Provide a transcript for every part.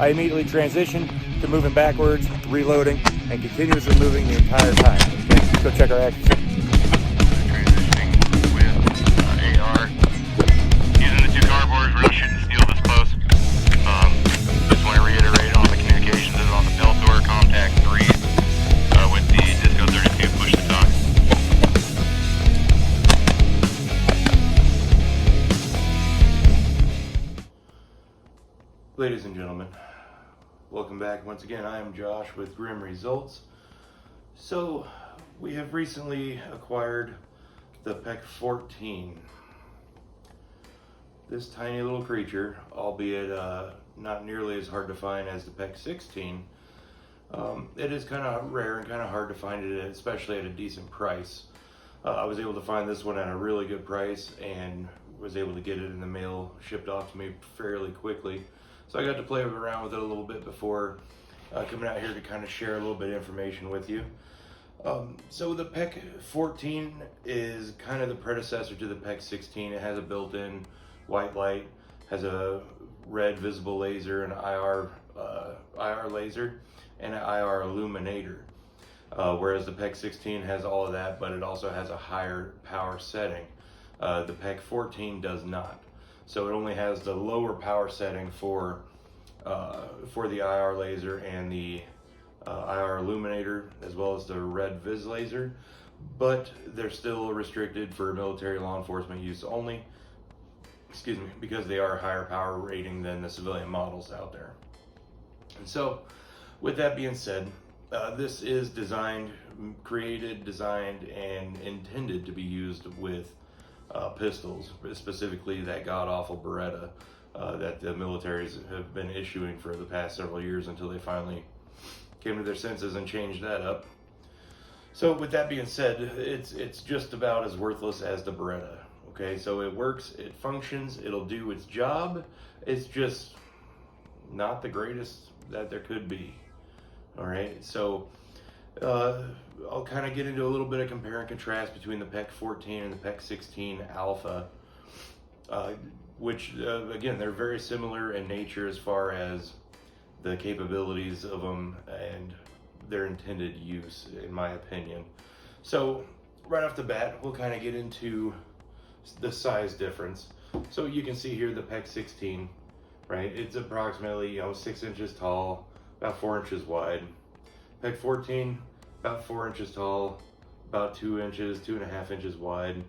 I immediately transitioned to moving backwards, reloading, and continuously moving the entire time. Okay, let's go check our accuracy. Transitioning with AR. Using the two cardboards, we're not shooting steel this close. Just want to reiterate on the communications is on the Peltor Contact 3 with the Disco 32 push to talk. Ladies and gentlemen, welcome back. Once again, I am Josh with Grim Results. So, we have recently acquired the PEQ-14. This tiny little creature, albeit not nearly as hard to find as the PEQ-16, it is kind of rare and kind of hard to find it, especially at a decent price. I was able to find this one at a really good price and was able to get it in the mail shipped off to me fairly quickly. So I got to play around with it a little bit before coming out here to kind of share a little bit of information with you. So the PEQ-14 is kind of the predecessor to the PEQ-16. It has a built-in white light, has a red visible laser, an IR laser, and an IR illuminator. Whereas the PEQ-16 has all of that, but it also has a higher power setting. The PEQ-14 does not. So it only has the lower power setting for the IR laser and the IR illuminator, as well as the red vis laser, but they're still restricted for military law enforcement use only. Excuse me, because they are higher power rating than the civilian models out there. And so, with that being said, this is created, designed, and intended to be used with pistols, specifically that god-awful Beretta that the militaries have been issuing for the past several years until they finally came to their senses and changed that up. So with that being said, it's just about as worthless as the Beretta. Okay, so it works, it functions, it'll do its job. It's just not the greatest that there could be. All right, so I'll kind of get into a little bit of compare and contrast between the PEQ-14 and the PEQ-16 Alpha, which again, they're very similar in nature as far as the capabilities of them and their intended use, in my opinion. So right off the bat, we'll kind of get into the size difference. So you can see here the PEQ-16, right? It's approximately 6 inches tall, about 4 inches wide. PEQ-14, about 4 inches tall, about 2 inches, 2.5 inches wide,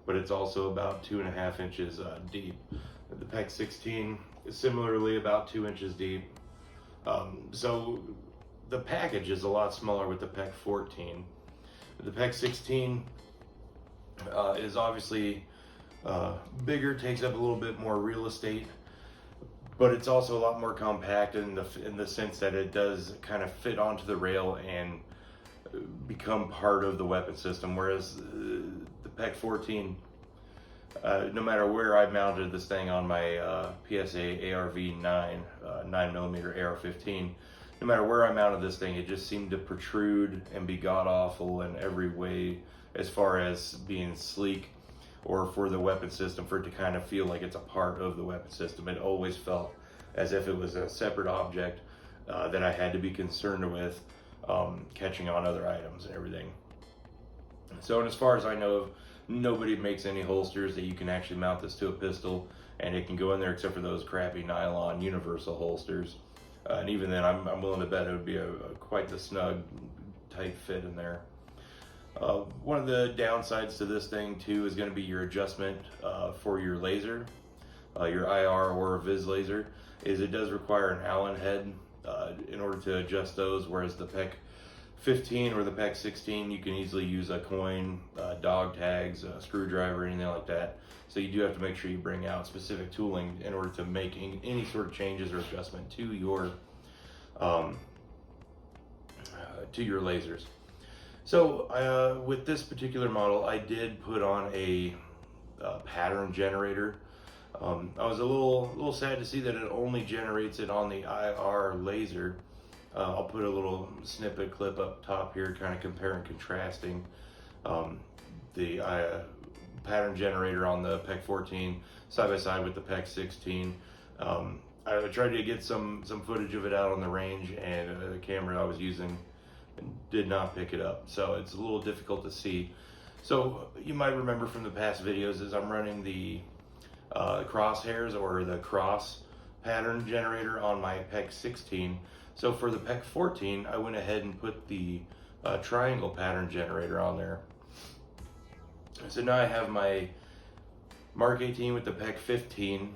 but it's also about 2.5 inches deep. The PEQ-16 is similarly about 2 inches deep. So the package is a lot smaller with the PEQ-14. The PEQ-16 is obviously bigger, takes up a little bit more real estate, but it's also a lot more compact in the sense that it does kind of fit onto the rail and become part of the weapon system, whereas the PEQ-14, no matter where I mounted this thing on my PSA ARV-9, 9mm AR-15, no matter where I mounted this thing, it just seemed to protrude and be god-awful in every way as far as being sleek, or for the weapon system, for it to kind of feel like it's a part of the weapon system. It always felt as if it was a separate object that I had to be concerned with catching on other items and everything. So, and as far as I know, nobody makes any holsters that you can actually mount this to a pistol and it can go in there, except for those crappy nylon universal holsters. And even then, I'm willing to bet it would be quite the snug, tight fit in there. One of the downsides to this thing too is going to be your adjustment for your laser, your IR or vis laser, is it does require an Allen head in order to adjust those, whereas the PEQ-15 or the PEQ-16 you can easily use a coin, dog tags, a screwdriver, anything like that. So you do have to make sure you bring out specific tooling in order to make any sort of changes or adjustment to your lasers. So with this particular model, I did put on a pattern generator. I was a little sad to see that it only generates it on the IR laser. I'll put a little snippet clip up top here, kind of comparing and contrasting the pattern generator on the PEQ-14 side by side with the PEQ-16. I tried to get some footage of it out on the range, and the camera I was using did not pick it up, so it's a little difficult to see. So you might remember from the past videos is I'm running the crosshairs or the cross pattern generator on my PEQ-16. So for the PEQ-14, I went ahead and put the triangle pattern generator on there. So now I have my Mark 18 with the PEQ-15,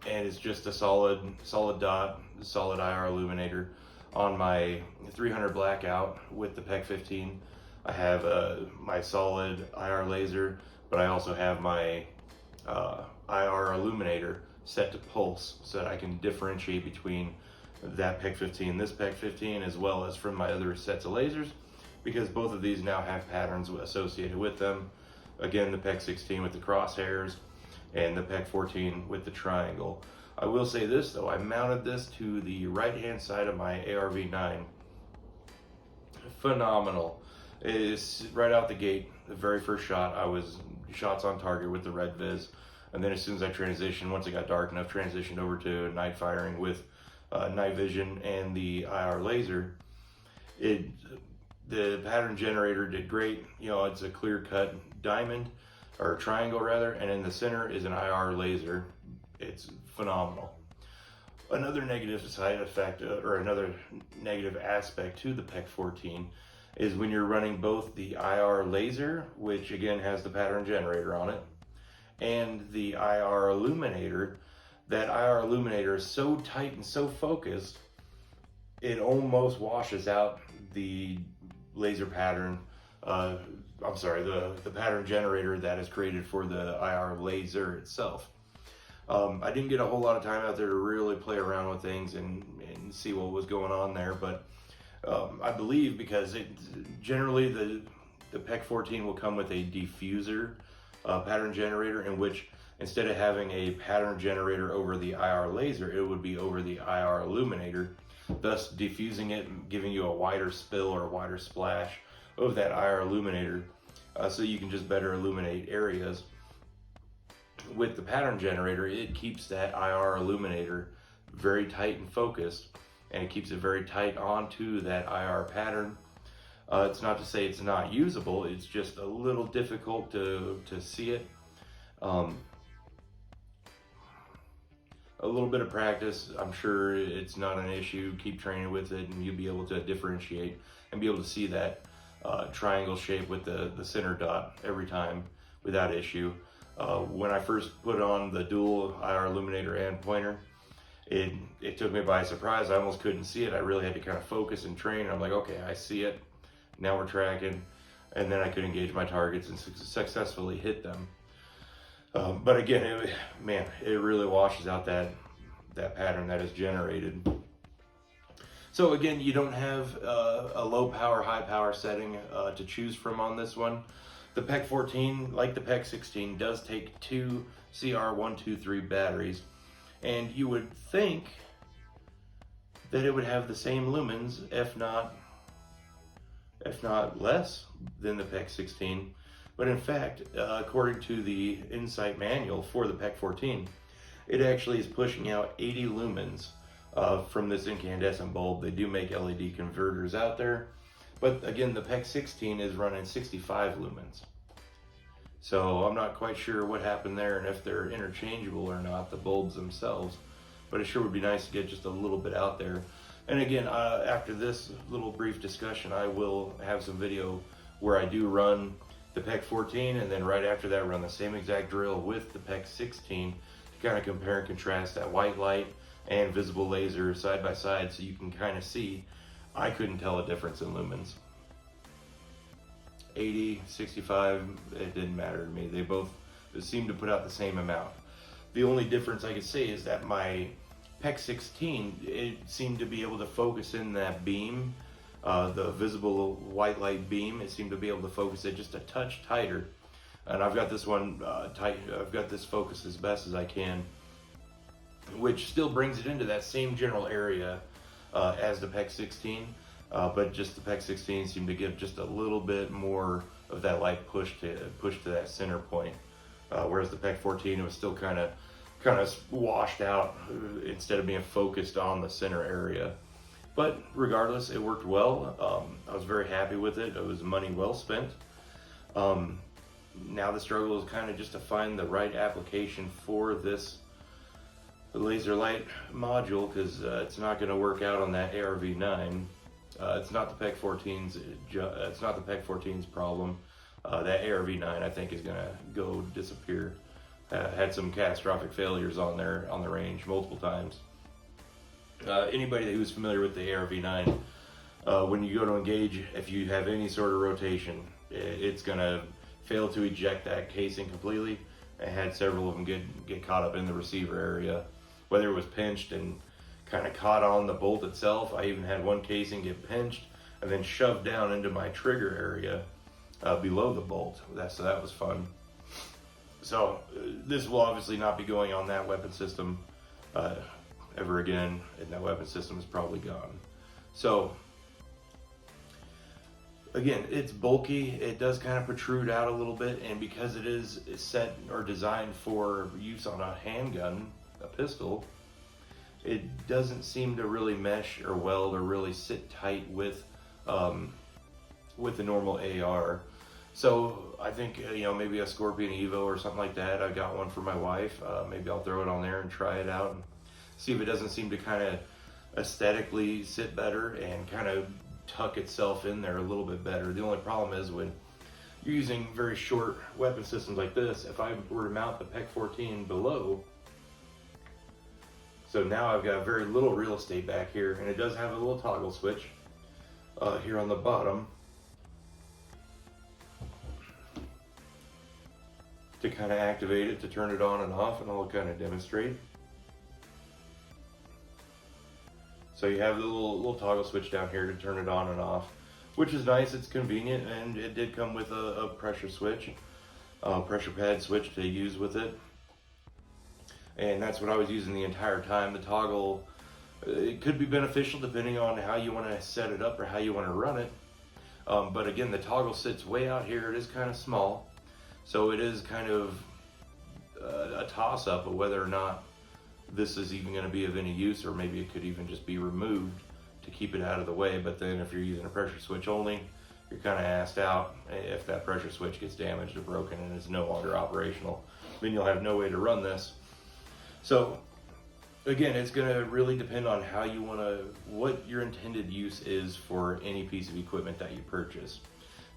and it's just a solid dot, solid IR illuminator on my 300 blackout with the PEQ-15. I have my solid IR laser, but I also have my IR illuminator set to pulse so that I can differentiate between that PEQ-15, this PEQ-15, as well as from my other sets of lasers, because both of these now have patterns associated with them. Again, the PEQ-16 with the crosshairs and the PEQ-14 with the triangle. I will say this though, I mounted this to the right hand side of my ARV9. Phenomenal. It's right out the gate, the very first shot, I was shots on target with the red vis. And then as soon as I transitioned, once it got dark enough, transitioned over to night firing with night vision and the IR laser. The pattern generator did great. You know, it's a clear cut diamond, or triangle rather, and in the center is an IR laser. It's phenomenal. Another negative side effect, or another negative aspect to the PEQ-14 is when you're running both the IR laser, which again has the pattern generator on it, and the IR illuminator. That IR illuminator is so tight and so focused, it almost washes out the laser pattern, I'm sorry, the pattern generator that is created for the IR laser itself. I didn't get a whole lot of time out there to really play around with things and see what was going on there, but I believe because generally the PEQ-14 will come with a diffuser pattern generator, in which instead of having a pattern generator over the IR laser, it would be over the IR illuminator, thus diffusing it and giving you a wider spill or a wider splash of that IR illuminator, so you can just better illuminate areas. With the pattern generator, it keeps that IR illuminator very tight and focused, and it keeps it very tight onto that IR pattern. It's not to say it's not usable, it's just a little difficult to see it. A little bit of practice, I'm sure it's not an issue. Keep training with it and you'll be able to differentiate and be able to see that triangle shape with the center dot every time without issue. When I first put on the dual IR illuminator and pointer, it took me by surprise. I almost couldn't see it. I really had to kind of focus and train. I'm like, okay, I see it. Now we're tracking. And then I could engage my targets and successfully hit them. But again, it really washes out that pattern that is generated. So again, you don't have a low power, high power setting to choose from on this one. The PEQ-14, like the PEQ-16, does take two CR123 batteries, and you would think that it would have the same lumens, if not less than the PEQ-16. But in fact, according to the Insight manual for the PEQ-14, it actually is pushing out 80 lumens from this incandescent bulb. They do make LED converters out there, but again, the PEQ-16 is running 65 lumens. So I'm not quite sure what happened there and if they're interchangeable or not, the bulbs themselves, but it sure would be nice to get just a little bit out there. And again, after this little brief discussion, I will have some video where I do run the PEQ-14, and then right after that run the same exact drill with the PEQ-16 to kind of compare and contrast that white light and visible laser side by side, so you can kind of see. I couldn't tell a difference in lumens. 80, 65, it didn't matter to me. They both seemed to put out the same amount. The only difference I could say is that my PEQ-16, it seemed to be able to focus in that beam, the visible white light beam. It seemed to be able to focus it just a touch tighter. And I've got this one tight. I've got this focused as best as I can, which still brings it into that same general area as the PEQ-16, but just the PEQ-16 seemed to give just a little bit more of that light push to that center point, whereas the PEQ-14, it was still kind of kind of washed out instead of being focused on the center area. But regardless, it worked well. I was very happy with it. It was money well spent. Now the struggle is kind of just to find the right application for this laser light module, because it's not going to work out on that ARV9. It's not the PEQ-14's. It's not the PEQ-14's problem. That ARV9, I think, is going to go disappear. Had some catastrophic failures on the range multiple times. Anybody who's familiar with the ARV9, when you go to engage, if you have any sort of rotation, it's going to fail to eject that casing completely. I had several of them get caught up in the receiver area, whether it was pinched and kind of caught on the bolt itself. I even had one casing get pinched and then shoved down into my trigger area below the bolt. So that was fun. So this will obviously not be going on that weapon system ever again, and that weapon system is probably gone. So again, it's bulky. It does kind of protrude out a little bit, and because it is set or designed for use on a handgun, a pistol, it doesn't seem to really mesh or weld or really sit tight with the normal AR. So I think, maybe a Scorpion Evo or something like that. I got one for my wife. Maybe I'll throw it on there and try it out and see if it doesn't seem to kind of aesthetically sit better and kind of tuck itself in there a little bit better. The only problem is when you're using very short weapon systems like this, if I were to mount the PEQ-14 below, so now I've got very little real estate back here, and it does have a little toggle switch here on the bottom to kind of activate it, to turn it on and off, and I'll kind of demonstrate. So you have the little toggle switch down here to turn it on and off, which is nice. It's convenient, and it did come with a pressure switch, pressure pad switch to use with it. And that's what I was using the entire time. The toggle, it could be beneficial depending on how you want to set it up or how you want to run it. But again, the toggle sits way out here. It is kind of small. So it is kind of a toss-up of whether or not this is even going to be of any use, or maybe it could even just be removed to keep it out of the way. But then if you're using a pressure switch only, you're kind of asked out. If that pressure switch gets damaged or broken and is no longer operational, then you'll have no way to run this. So again, it's going to really depend on how you want to, what your intended use is for any piece of equipment that you purchase.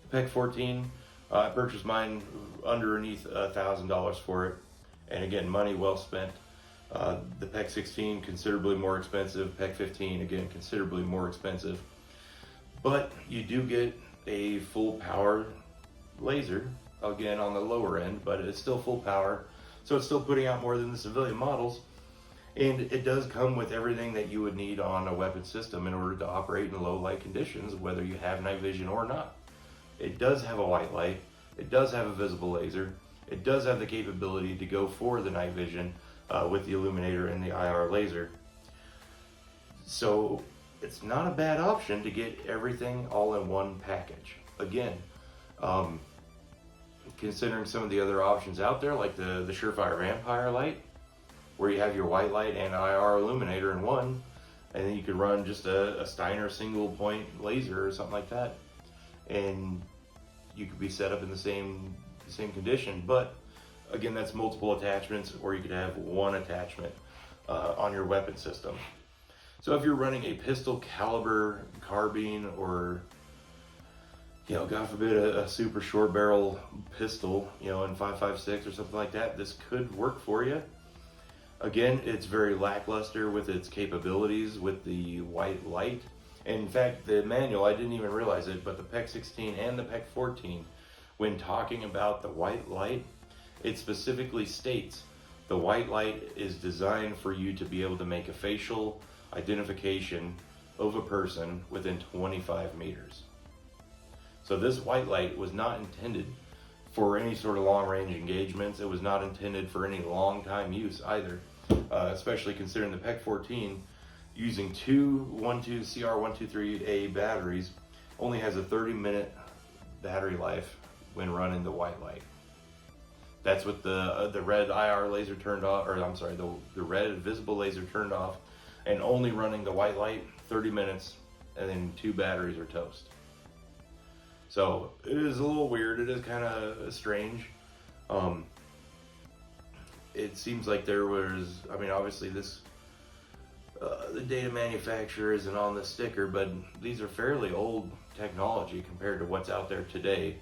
The PEQ-14, I purchased mine underneath $1,000 for it, and again, money well spent. The PEQ-16, considerably more expensive. PEQ-15, again, considerably more expensive. But you do get a full power laser, again on the lower end, but it's still full power. So it's still putting out more than the civilian models. And it does come with everything that you would need on a weapon system in order to operate in low light conditions, whether you have night vision or not. It does have a white light. It does have a visible laser. It does have the capability to go for the night vision with the illuminator and the IR laser. So it's not a bad option to get everything all in one package. Again, considering some of the other options out there, like the Surefire Vampire light, where you have your white light and IR illuminator in one, and then you could run just a Steiner single point laser or something like that, and you could be set up in the same condition. But again, that's multiple attachments, or you could have one attachment on your weapon system. So if you're running a pistol caliber carbine, or God forbid, a super short barrel pistol, in 5.56 or something like that, this could work for you. Again, it's very lackluster with its capabilities with the white light. And in fact, the manual, I didn't even realize it, but the PEQ-16 and the PEQ-14, when talking about the white light, it specifically states the white light is designed for you to be able to make a facial identification of a person within 25 meters. So this white light was not intended for any sort of long-range engagements. It was not intended for any long-time use either, especially considering the PEQ-14, using two 12 CR123A batteries, only has a 30-minute battery life when running the white light. That's with the red IR laser turned off, or I'm sorry, the red visible laser turned off, and only running the white light 30 minutes, and then 2 batteries are toast. So it is a little weird. It is kind of strange. It seems like there was, I mean, obviously this, the data manufacturer isn't on the sticker, but these are fairly old technology compared to what's out there today.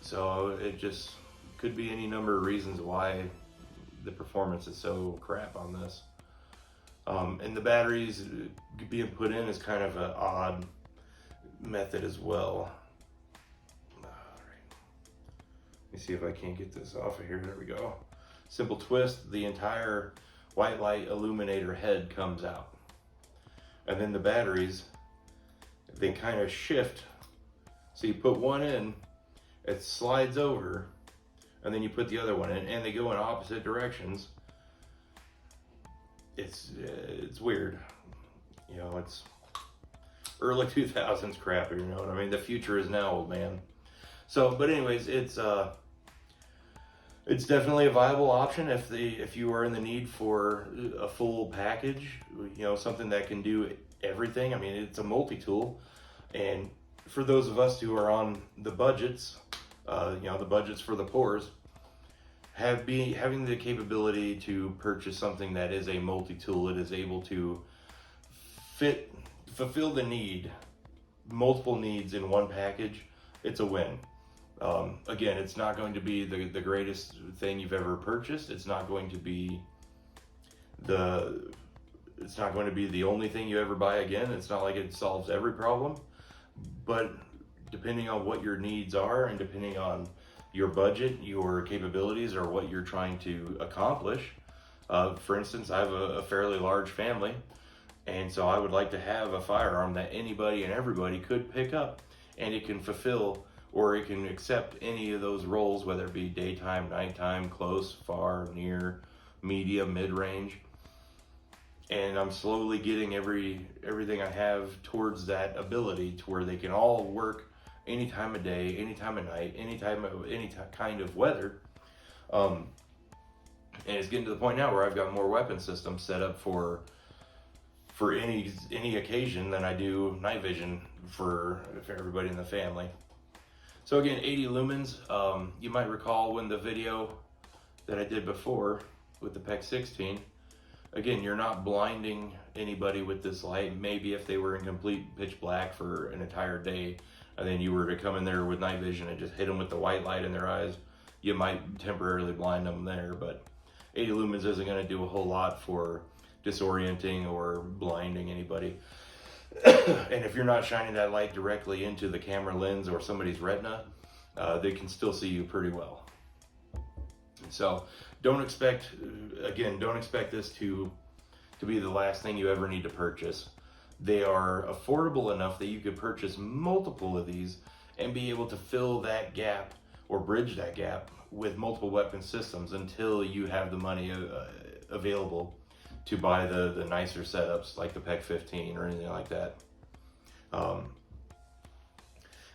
So it just could be any number of reasons why the performance is so crap on this. And the batteries being put in is kind of an odd method as well. Let me see if I can't get this off of here. There we go. Simple twist, the entire white light illuminator head comes out. And then the batteries, they kind of shift. So you put one in, it slides over, and then you put the other one in, and they go in opposite directions. It's weird. You know, it's early 2000s crap, you know what I mean? The future is now, old man. So, but anyways, it's definitely a viable option if you are in the need for a full package, you know, something that can do everything. I mean, it's a multi-tool, and for those of us who are on the budgets, you know, the budgets for the poors, having the capability to purchase something that is a multi-tool, it is able to fulfill the need, multiple needs in one package, it's a win. Again, it's not going to be the greatest thing you've ever purchased. It's not going to be the only thing you ever buy again. It's not like it solves every problem, but depending on what your needs are and depending on your budget, your capabilities, or what you're trying to accomplish. For instance, I have a fairly large family, and so I would like to have a firearm that anybody and everybody could pick up, and it can fulfill, or it can accept any of those roles, whether it be daytime, nighttime, close, far, near, medium, mid-range. And I'm slowly getting everything I have towards that ability to where they can all work any time of day, any time of night, any kind of weather. And it's getting to the point now where I've got more weapon systems set up for any occasion than I do night vision for everybody in the family. So again, 80 lumens. You might recall when the video that I did before with the PEQ-16, again, you're not blinding anybody with this light. Maybe if they were in complete pitch black for an entire day, and then you were to come in there with night vision and just hit them with the white light in their eyes, you might temporarily blind them there, but 80 lumens isn't going to do a whole lot for disorienting or blinding anybody. And if you're not shining that light directly into the camera lens or somebody's retina, they can still see you pretty well. So don't expect this to be the last thing you ever need to purchase. They are affordable enough that you could purchase multiple of these and be able to fill that gap or bridge that gap with multiple weapon systems until you have the money available to buy the nicer setups like the PEQ-15 or anything like that.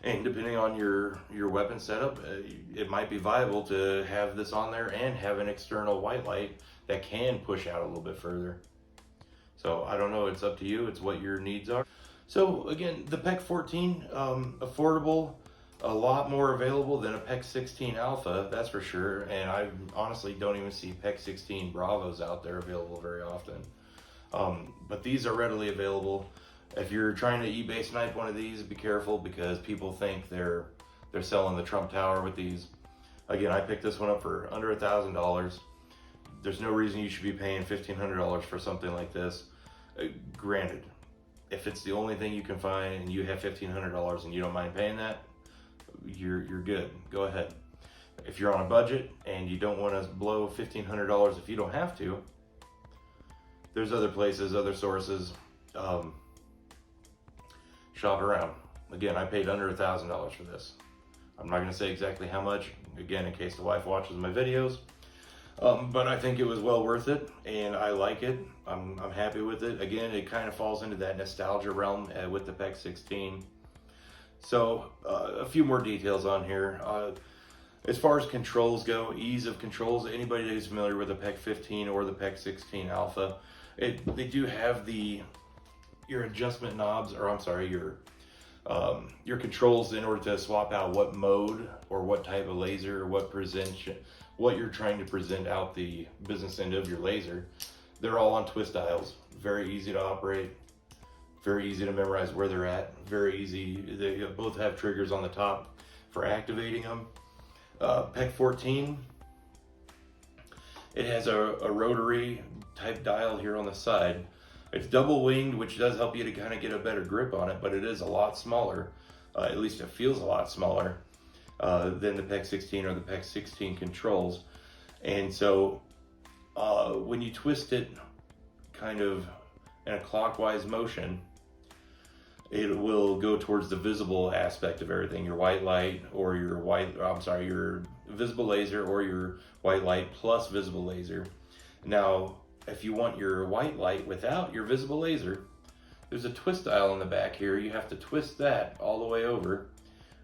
And depending on your weapon setup, it might be viable to have this on there and have an external white light that can push out a little bit further. So I don't know, it's up to you, it's what your needs are. So again, the PEQ-14, affordable, a lot more available than a PEQ-16 Alpha, that's for sure. And I honestly don't even see PEQ-16 Bravos out there available very often. But these are readily available. If you're trying to eBay snipe one of these, be careful because people think they're selling the Trump Tower with these. Again, I picked this one up for under $1,000. There's no reason you should be paying $1,500 for something like this. Granted, if it's the only thing you can find and you have $1,500 and you don't mind paying that, you're good. Go ahead. If you're on a budget and you don't want to blow $1,500 if you don't have to, there's other places, other sources. Shop around. Again, I paid under $1,000 for this. I'm not going to say exactly how much, again, in case the wife watches my videos. But I think it was well worth it, and I like it. I'm happy with it. Again, it kind of falls into that nostalgia realm with the PEQ-16. So a few more details on here. As far as controls go, ease of controls, anybody who's familiar with the PEQ-15 or the PEQ-16 Alpha, they do have your adjustment knobs, or I'm sorry, your controls in order to swap out what mode or what type of laser or what you're trying to present out the business end of your laser. They're all on twist dials, very easy to operate, very easy to memorize where they're at, very easy. They both have triggers on the top for activating them. PEQ-14, it has a rotary type dial here on the side. It's double winged, which does help you to kind of get a better grip on it, but it is a lot smaller. At least it feels a lot smaller than the PEQ-16 or the PEQ-16 controls. And so when you twist it kind of in a clockwise motion, it will go towards the visible aspect of everything, your white light or your visible laser or your white light plus visible laser. Now, if you want your white light without your visible laser, there's a twist dial in the back here. You have to twist that all the way over,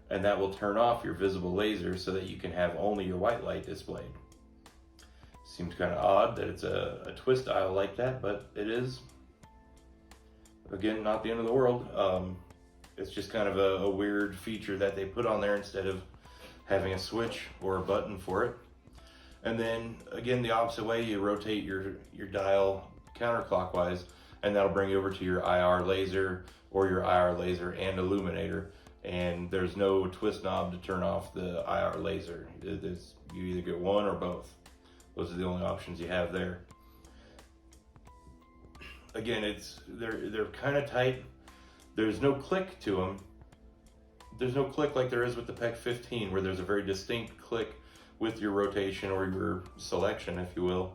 and that will turn off your visible laser so that you can have only your white light displayed. Seems kind of odd that it's a twist dial like that, but it is. Again, not the end of the world. It's just kind of a weird feature that they put on there instead of having a switch or a button for it. And then again, the opposite way, you rotate your dial counterclockwise, and that'll bring you over to your IR laser or your IR laser and illuminator. And there's no twist knob to turn off the IR laser. You either get one or both. Those are the only options you have there. Again, they're kind of tight. There's no click to them. There's no click like there is with the PEQ-15, where there's a very distinct click with your rotation or your selection, if you will.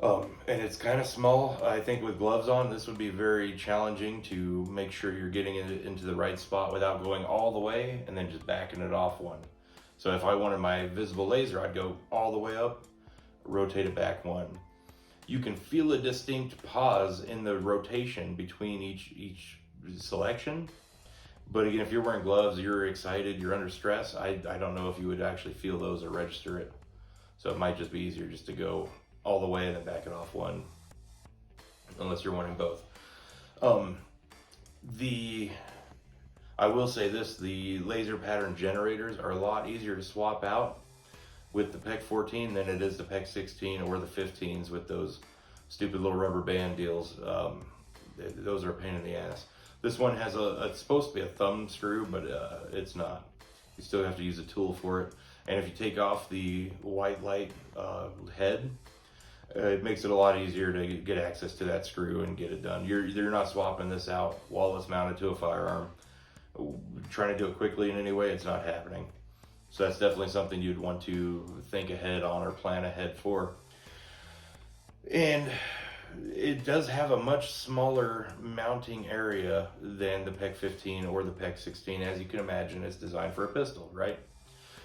And it's kind of small. I think with gloves on, this would be very challenging to make sure you're getting it into the right spot without going all the way and then just backing it off one. So if I wanted my visible laser, I'd go all the way up, rotate it back one. You can feel a distinct pause in the rotation between each selection. But again, if you're wearing gloves, you're excited, you're under stress, I don't know if you would actually feel those or register it. So it might just be easier just to go all the way and then back it off one, unless you're wanting both. I will say this, the laser pattern generators are a lot easier to swap out with the PEQ-14 than it is the PEQ-16 or the 15s with those stupid little rubber band deals. Those are a pain in the ass. This one has it's supposed to be a thumb screw, but it's not. You still have to use a tool for it. And if you take off the white light head, it makes it a lot easier to get access to that screw and get it done. You're not swapping this out while it's mounted to a firearm. Trying to do it quickly in any way, it's not happening. So that's definitely something you'd want to think ahead on or plan ahead for. And it does have a much smaller mounting area than the PEQ-15 or the PEQ-16. As you can imagine, it's designed for a pistol, right?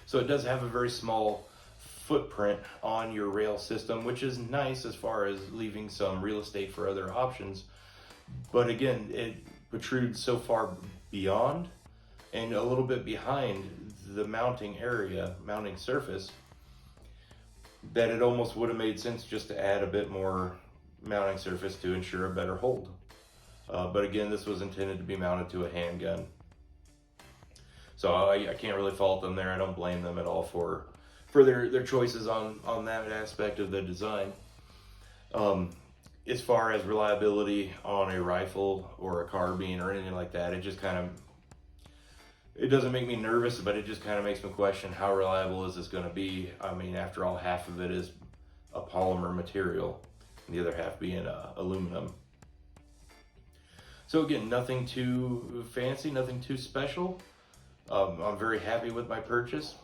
So it does have a very small footprint on your rail system, which is nice as far as leaving some real estate for other options. But again, it protrudes so far beyond and a little bit behind the mounting surface, that it almost would have made sense just to add a bit more mounting surface to ensure a better hold. But again, this was intended to be mounted to a handgun. So I can't really fault them there. I don't blame them at all for their choices on that aspect of the design. As far as reliability on a rifle or a carbine or anything like that, it just kind of, it doesn't make me nervous, but it just kind of makes me question how reliable is this going to be. I mean, after all, half of it is a polymer material, and the other half being aluminum. So again, nothing too fancy, nothing too special. I'm very happy with my purchase,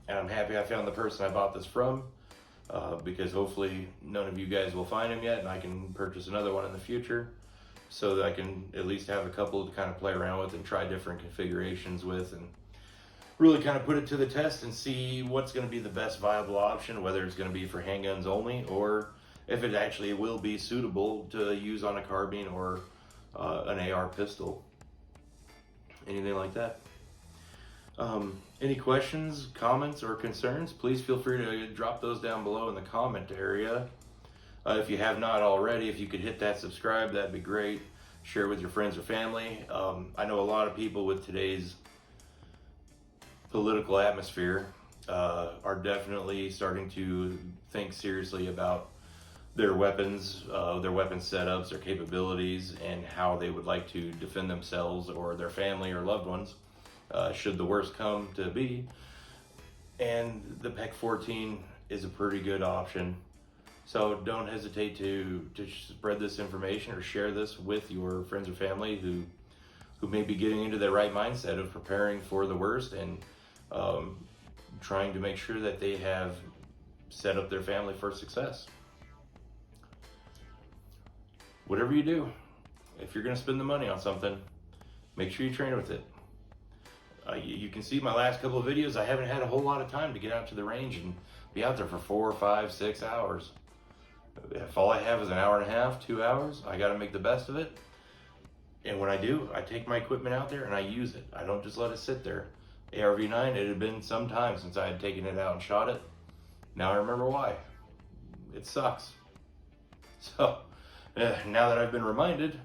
and I'm happy I found the person I bought this from, because hopefully none of you guys will find him yet, and I can purchase another one in the future, so that I can at least have a couple to kind of play around with and try different configurations with, and really kind of put it to the test and see what's going to be the best viable option, whether it's going to be for handguns only, or if it actually will be suitable to use on a carbine or an AR pistol, anything like that. Any questions, comments, or concerns, please feel free to drop those down below in the comment area. If you have not already, if you could hit that subscribe, that'd be great. Share with your friends or family. I know a lot of people with today's political atmosphere are definitely starting to think seriously about their weapons setups, their capabilities, and how they would like to defend themselves or their family or loved ones should the worst come to be. And the PEQ-14 is a pretty good option. So don't hesitate to spread this information or share this with your friends or family who may be getting into the right mindset of preparing for the worst and trying to make sure that they have set up their family for success. Whatever you do, if you're going to spend the money on something, make sure you train with it. You can see my last couple of videos, I haven't had a whole lot of time to get out to the range and be out there for 4, 5, 6 hours. If all I have is an hour and a half, 2 hours, I got to make the best of it. And when I do, I take my equipment out there and I use it. I don't just let it sit there. ARV9, it had been some time since I had taken it out and shot it. Now I remember why. It sucks. So now that I've been reminded,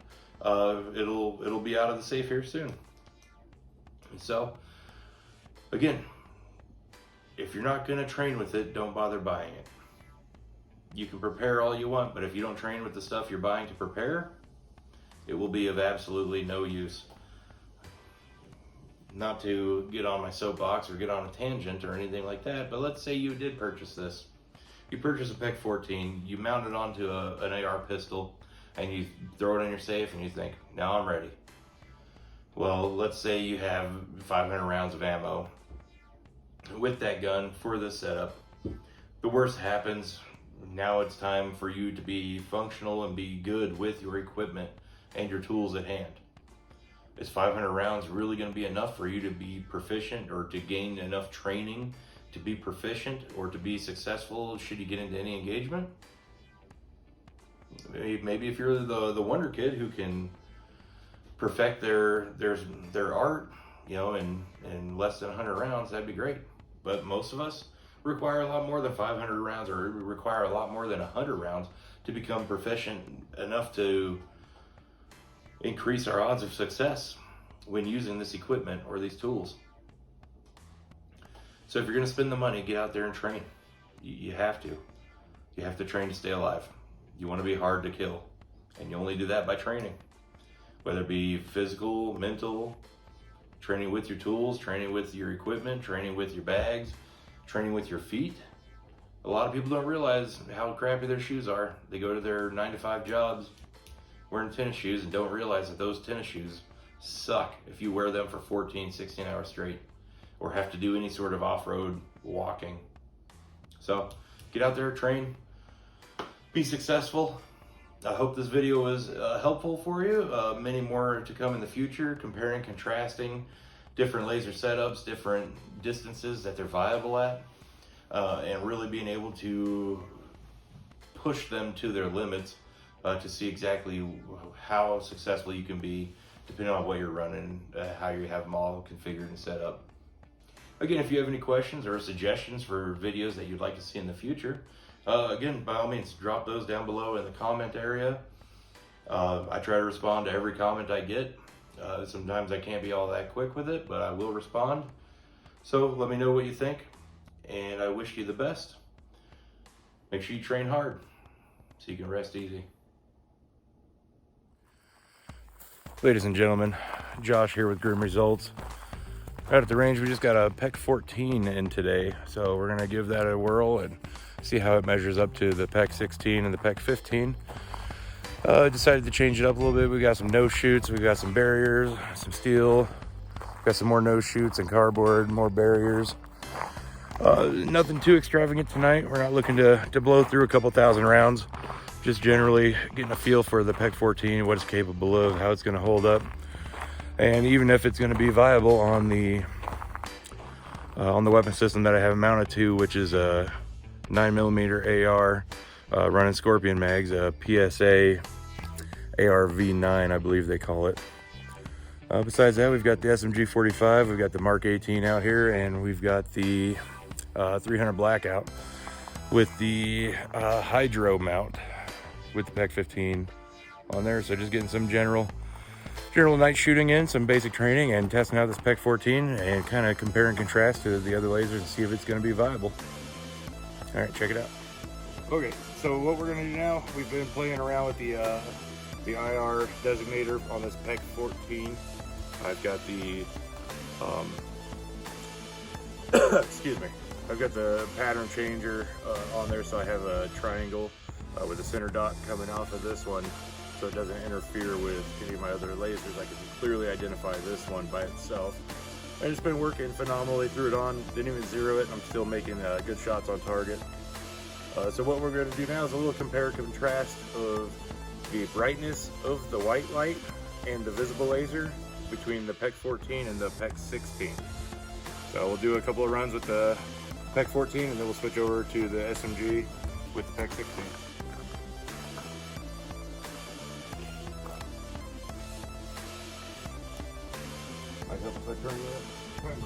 it'll be out of the safe here soon. So again, if you're not going to train with it, don't bother buying it. You can prepare all you want, but if you don't train with the stuff you're buying to prepare, it will be of absolutely no use. Not to get on my soapbox or get on a tangent or anything like that, but let's say you did purchase this. You purchase a PEQ-14, you mount it onto an AR pistol, and you throw it in your safe and you think, now I'm ready. Well, let's say you have 500 rounds of ammo with that gun for this setup. The worst happens. Now it's time for you to be functional and be good with your equipment and your tools at hand. Is 500 rounds really going to be enough for you to be proficient or to gain enough training to be proficient or to be successful should you get into any engagement? Maybe if you're the wonder kid who can perfect their art, in less than 100 rounds, that'd be great. But most of us require a lot more than 500 rounds, or require a lot more than 100 rounds to become proficient enough to increase our odds of success when using this equipment or these tools. So if you're going to spend the money, get out there and train. You have to. You have to train to stay alive. You want to be hard to kill, and you only do that by training. Whether it be physical, mental, training with your tools, training with your equipment, training with your bags, training with your feet. A lot of people don't realize how crappy their shoes are. They go to their 9-to-5 jobs wearing tennis shoes and don't realize that those tennis shoes suck if you wear them for 14, 16 hours straight or have to do any sort of off-road walking. So get out there, train, be successful. I hope this video was helpful for you. Many more to come in the future, comparing, contrasting different laser setups, different distances that they're viable at, and really being able to push them to their limits to see exactly how successful you can be depending on what you're running, how you have them all configured and set up. Again, if you have any questions or suggestions for videos that you'd like to see in the future, again, by all means, drop those down below in the comment area. I try to respond to every comment I get. Sometimes I can't be all that quick with it, but I will respond. So let me know what you think, and I wish you the best. Make sure you train hard so you can rest easy. Ladies and gentlemen, Josh here with Grim Results. Out at the range, we just got a PEQ-14 in today, so we're gonna give that a whirl and see how it measures up to the PEQ-16 and the PEQ-15. Decided to change it up a little bit. We got some nose shoots, we got some barriers, some steel, got some more nose shoots and cardboard, more barriers. Nothing too extravagant tonight. We're not looking to blow through a couple thousand rounds. Just generally getting a feel for the PEQ-14, what it's capable of, how it's going to hold up, and even if it's going to be viable on the weapon system that I have it mounted to, which is a 9mm AR running Scorpion mags, a PSA ARV9, I believe they call it. Besides that, we've got the SMG-45, we've got the Mark 18 out here, and we've got the 300 Blackout with the hydro mount with the PEQ-15 on there. So just getting some general night shooting in, some basic training, and testing out this PEQ-14 and kind of compare and contrast to the other lasers and see if it's going to be viable. All right, check it out. Okay, so what we're going to do now, we've been playing around with the IR designator on this PEQ-14. I've got the excuse me, I've got the pattern changer on there, so I have a triangle with a center dot coming off of this one, so it doesn't interfere with any of my other lasers. I can clearly identify this one by itself. And it's been working phenomenally. Threw it on, didn't even zero it. I'm still making good shots on target. So what we're going to do now is a little compare and contrast of the brightness of the white light and the visible laser between the PEQ-14 and the PEQ-16. So we'll do a couple of runs with the PEQ-14 and then we'll switch over to the SMG with the PEQ-16. If I turn the timer on.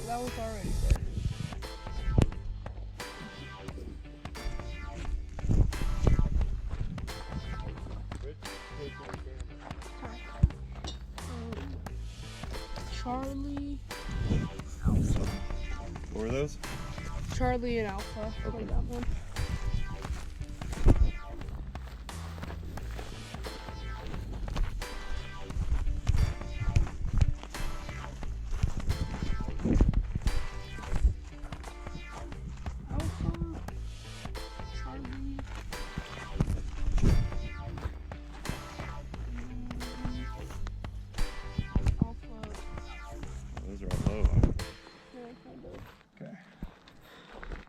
That was already there. Charlie. What were those? Charlie and Alpha. Okay, that one.